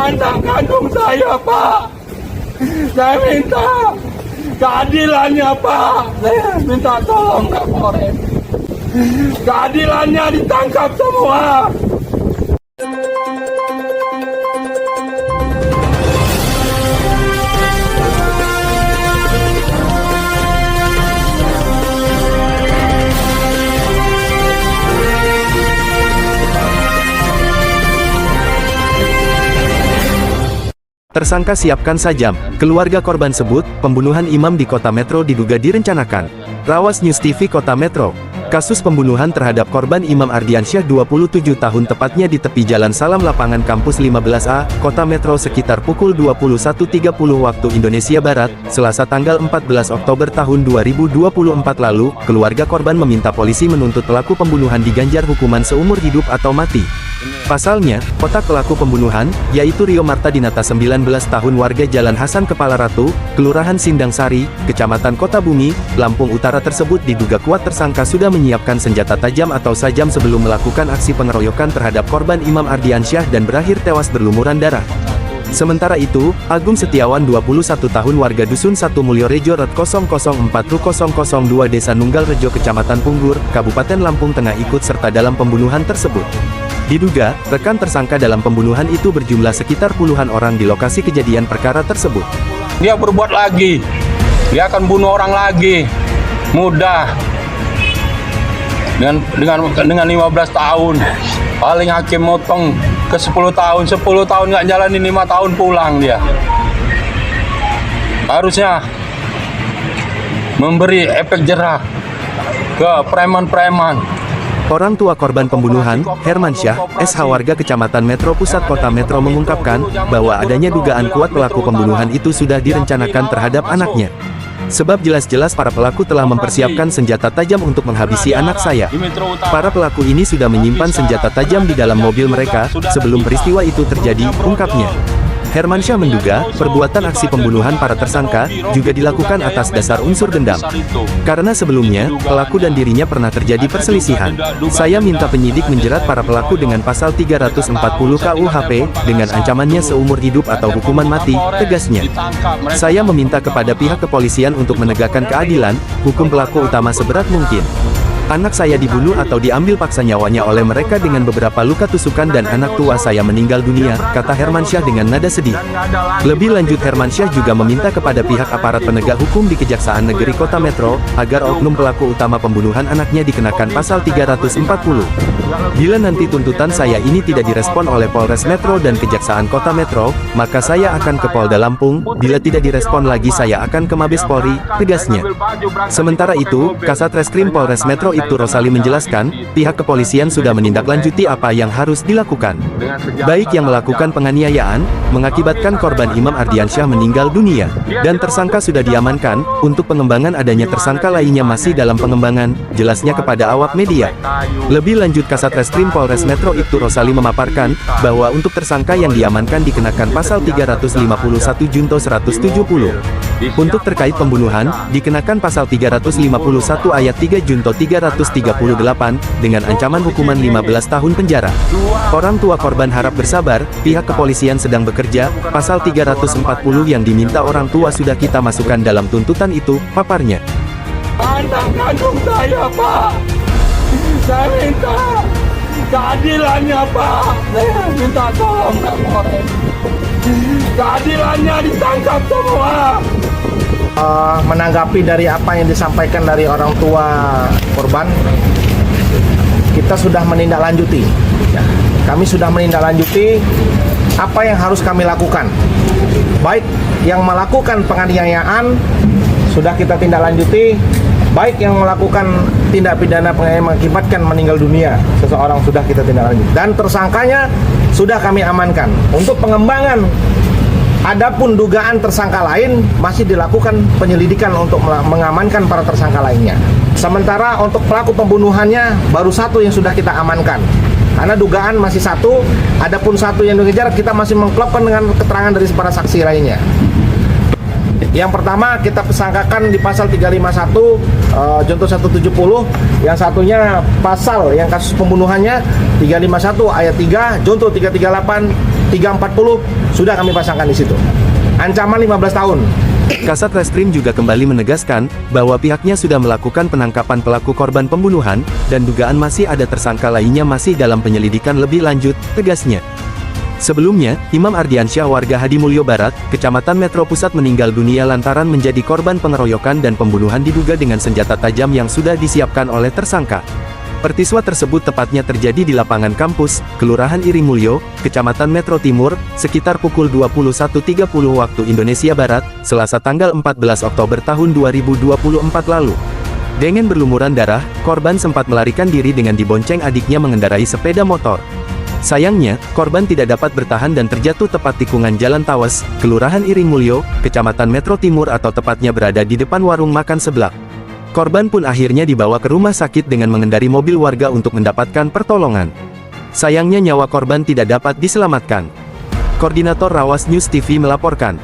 Anak kandung saya, Pak. Saya minta keadilannya, Pak. Saya minta tolong Kapolres. Keadilannya ditangkap semua. Tersangka siapkan sajam. Keluarga korban sebut, pembunuhan imam di Kota Metro diduga direncanakan. Rawas News TV Kota Metro. Kasus pembunuhan terhadap korban Imam Ardiansyah 27 tahun tepatnya di tepi Jalan Salam Lapangan Kampus 15A, Kota Metro sekitar pukul 21.30 waktu Indonesia Barat, Selasa tanggal 14 Oktober tahun 2024 lalu. Keluarga korban meminta polisi menuntut pelaku pembunuhan diganjar hukuman seumur hidup atau mati. Pasalnya, otak pelaku pembunuhan, yaitu Rio Marta Dinata 19 tahun warga Jalan Hasan Kepala Ratu, Kelurahan Sindang Sari, Kecamatan Kota Bumi, Lampung Utara tersebut diduga kuat tersangka sudah menyiapkan senjata tajam atau sajam sebelum melakukan aksi pengeroyokan terhadap korban Imam Ardiansyah dan berakhir tewas berlumuran darah. Sementara itu, Agung Setiawan 21 tahun warga Dusun 1 Mulyorejo Ret 004 Ru 002 Desa Nunggal Rejo Kecamatan Punggur, Kabupaten Lampung Tengah ikut serta dalam pembunuhan tersebut. Diduga, rekan tersangka dalam pembunuhan itu berjumlah sekitar puluhan orang di lokasi kejadian perkara tersebut. Dia berbuat lagi. Dia akan bunuh orang lagi. Mudah. Dengan 15 tahun. Paling hakim motong ke 10 tahun. 10 tahun nggak jalanin, 5 tahun pulang dia. Harusnya memberi efek jerah ke preman-preman. Orang tua korban pembunuhan, Hermansyah, SH warga Kecamatan Metro Pusat Kota Metro mengungkapkan, bahwa adanya dugaan kuat pelaku pembunuhan itu sudah direncanakan terhadap anaknya. Sebab jelas-jelas para pelaku telah mempersiapkan senjata tajam untuk menghabisi anak saya. Para pelaku ini sudah menyimpan senjata tajam di dalam mobil mereka, sebelum peristiwa itu terjadi, ungkapnya. Hermansyah menduga, perbuatan aksi pembunuhan para tersangka, juga dilakukan atas dasar unsur dendam. Karena sebelumnya, pelaku dan dirinya pernah terjadi perselisihan. Saya minta penyidik menjerat para pelaku dengan pasal 340 KUHP, dengan ancamannya seumur hidup atau hukuman mati, tegasnya. Saya meminta kepada pihak kepolisian untuk menegakkan keadilan, hukum pelaku utama seberat mungkin. Anak saya dibunuh atau diambil paksa nyawanya oleh mereka dengan beberapa luka tusukan dan anak tua saya meninggal dunia, kata Hermansyah dengan nada sedih. Lebih lanjut Hermansyah juga meminta kepada pihak aparat penegak hukum di Kejaksaan Negeri Kota Metro, agar oknum pelaku utama pembunuhan anaknya dikenakan pasal 340. Bila nanti tuntutan saya ini tidak direspon oleh Polres Metro dan Kejaksaan Kota Metro, maka saya akan ke Polda Lampung, bila tidak direspon lagi saya akan ke Mabes Polri, tegasnya. Sementara itu, Kasat Reskrim Polres Metro Ibtu Rosali menjelaskan, pihak kepolisian sudah menindaklanjuti apa yang harus dilakukan. Baik yang melakukan penganiayaan, mengakibatkan korban Imam Ardiansyah meninggal dunia, dan tersangka sudah diamankan. Untuk pengembangan adanya tersangka lainnya masih dalam pengembangan, jelasnya kepada awak media. Lebih lanjut Kasat Reskrim Polres Metro Ibtu Rosali memaparkan, bahwa untuk tersangka yang diamankan dikenakan pasal 351 Junto 170. Untuk terkait pembunuhan, dikenakan pasal 351 ayat 3 Junto 338, dengan ancaman hukuman 15 tahun penjara. Orang tua korban harap bersabar, pihak kepolisian sedang bekerja, pasal 340 yang diminta orang tua sudah kita masukkan dalam tuntutan itu, paparnya. Anak kandung saya, Pak. Saya minta keadilannya, Pak. Saya minta tolong Kapolres. Keadilannya ditangkap semua. Menanggapi dari apa yang disampaikan dari orang tua korban, kita sudah menindaklanjuti. Kami sudah menindaklanjuti apa yang harus kami lakukan. Baik yang melakukan penganiayaan sudah kita tindaklanjuti, baik yang melakukan tindak pidana penganiayaan mengakibatkan meninggal dunia seseorang sudah kita tindaklanjuti. Dan tersangkanya sudah kami amankan. Untuk pengembangan, adapun dugaan tersangka lain masih dilakukan penyelidikan untuk mengamankan para tersangka lainnya. Sementara untuk pelaku pembunuhannya baru satu yang sudah kita amankan. Karena dugaan masih satu, adapun satu yang dikejar kita masih mengklopkan dengan keterangan dari para saksi lainnya. Yang pertama kita tersangkakan di pasal 351 Junto 170, yang satunya pasal yang kasus pembunuhannya 351 ayat 3 Junto 338 340 sudah kami pasangkan di situ. Ancaman 15 tahun. Kasat Reskrim juga kembali menegaskan bahwa pihaknya sudah melakukan penangkapan pelaku korban pembunuhan, dan dugaan masih ada tersangka lainnya masih dalam penyelidikan lebih lanjut, tegasnya. Sebelumnya, Imam Ardiansyah warga Hadimulyo Barat, Kecamatan Metro Pusat meninggal dunia lantaran menjadi korban pengeroyokan dan pembunuhan diduga dengan senjata tajam yang sudah disiapkan oleh tersangka. Peristiwa tersebut tepatnya terjadi di lapangan kampus, Kelurahan Irimulyo, Kecamatan Metro Timur, sekitar pukul 21.30 waktu Indonesia Barat, Selasa tanggal 14 Oktober tahun 2024 lalu. Dengan berlumuran darah, korban sempat melarikan diri dengan dibonceng adiknya mengendarai sepeda motor. Sayangnya, korban tidak dapat bertahan dan terjatuh tepat tikungan Jalan Tawes, Kelurahan Irimulyo, Kecamatan Metro Timur atau tepatnya berada di depan warung makan seblak. Korban pun akhirnya dibawa ke rumah sakit dengan mengendari mobil warga untuk mendapatkan pertolongan. Sayangnya nyawa korban tidak dapat diselamatkan. Koordinator Rawas News TV melaporkan.